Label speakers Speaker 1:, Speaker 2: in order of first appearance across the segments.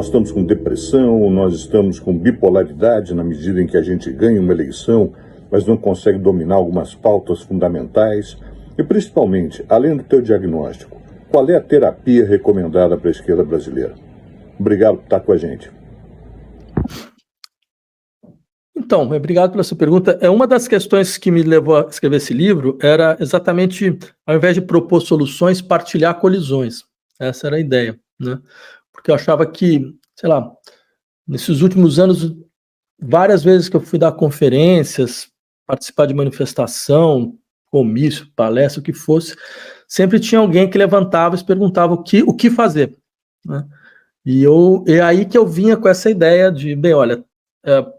Speaker 1: Nós estamos com depressão, nós estamos com bipolaridade na medida em que a gente ganha uma eleição, mas não consegue dominar algumas pautas fundamentais. E principalmente, além do teu diagnóstico, qual é a terapia recomendada para a esquerda brasileira? Obrigado por estar com a gente.
Speaker 2: Então, obrigado pela sua pergunta. Uma das questões que me levou a escrever esse livro era exatamente, ao invés de propor soluções, partilhar colisões. Essa era a ideia, né? Porque eu achava que, sei lá, nesses últimos anos, várias vezes que eu fui dar conferências, participar de manifestação, comício, palestra, o que fosse, sempre tinha alguém que levantava e se perguntava o que fazer, né? E é aí que eu vinha com essa ideia de, bem, olha,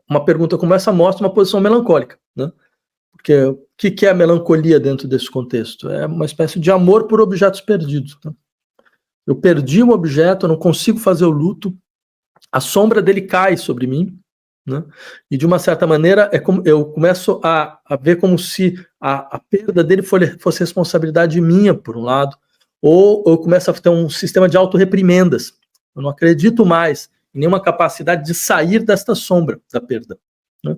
Speaker 2: uma pergunta como essa mostra uma posição melancólica, né? Porque o que é a melancolia dentro desse contexto? É uma espécie de amor por objetos perdidos, né? Eu perdi um objeto, eu não consigo fazer o luto, a sombra dele cai sobre mim, né? E de uma certa maneira eu começo a ver como se a perda dele fosse responsabilidade minha, por um lado, ou eu começo a ter um sistema de autorreprimendas. Eu não acredito mais em nenhuma capacidade de sair desta sombra da perda, né?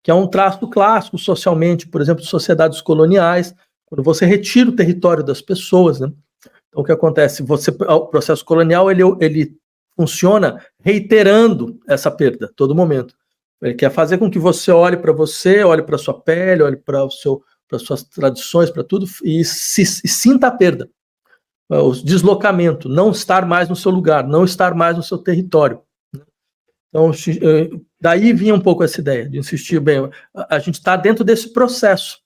Speaker 2: Que é um traço clássico socialmente, por exemplo, de sociedades coloniais, quando você retira o território das pessoas, né? Então, o que acontece? O processo colonial ele funciona reiterando essa perda a todo momento. Ele quer fazer com que você, olhe para sua pele, olhe para suas tradições, para tudo, e sinta a perda, o deslocamento, não estar mais no seu lugar, não estar mais no seu território. Então, daí vinha um pouco essa ideia de insistir, bem, a gente está dentro desse processo,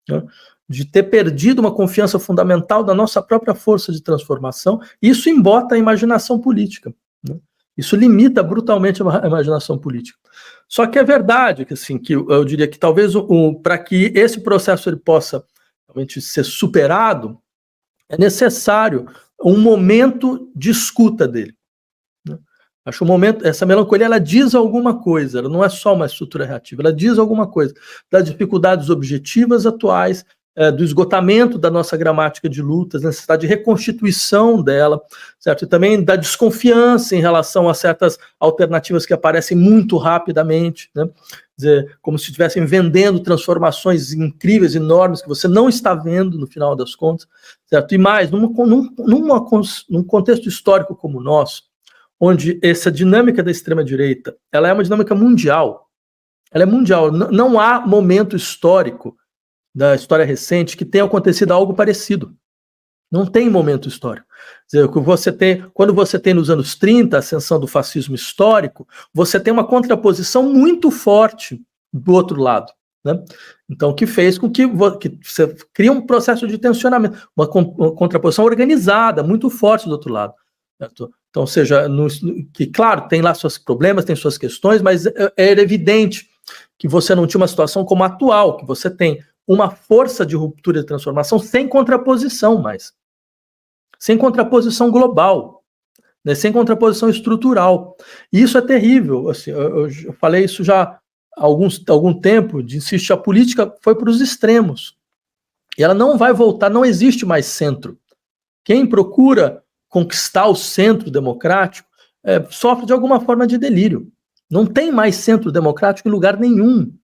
Speaker 2: né, de ter perdido uma confiança fundamental da nossa própria força de transformação, e isso embota a imaginação política, né? Isso limita brutalmente a imaginação política. Só que é verdade que, assim, que eu diria que talvez para que esse processo ele possa realmente ser superado, é necessário um momento de escuta dele, né? Acho que o momento, essa melancolia, ela diz alguma coisa, ela não é só uma estrutura reativa, ela diz alguma coisa das dificuldades objetivas atuais, do esgotamento da nossa gramática de lutas, necessidade de reconstituição dela, certo? E também da desconfiança em relação a certas alternativas que aparecem muito rapidamente, né? Quer dizer, como se estivessem vendendo transformações incríveis, enormes, que você não está vendo no final das contas, certo? E mais, num contexto histórico como o nosso, onde essa dinâmica da extrema-direita, ela é uma dinâmica mundial, ela é mundial, não há momento histórico da história recente que tenha acontecido algo parecido. Não tem momento histórico. Quer dizer, quando você tem nos anos 30 a ascensão do fascismo histórico, você tem uma contraposição muito forte do outro lado, né? Então, que fez com que você cria um processo de tensionamento, uma contraposição organizada, muito forte do outro lado, certo? Então, ou seja, que, claro, tem lá seus problemas, tem suas questões, mas era evidente que você não tinha uma situação como a atual, que você tem uma força de ruptura e transformação sem contraposição mais. Sem contraposição global, né? Sem contraposição estrutural. E isso é terrível. Assim, eu falei isso já há algum tempo, de insistir, a política foi para os extremos. E ela não vai voltar, não existe mais centro. Quem procura conquistar o centro democrático sofre de alguma forma de delírio. Não tem mais centro democrático em lugar nenhum.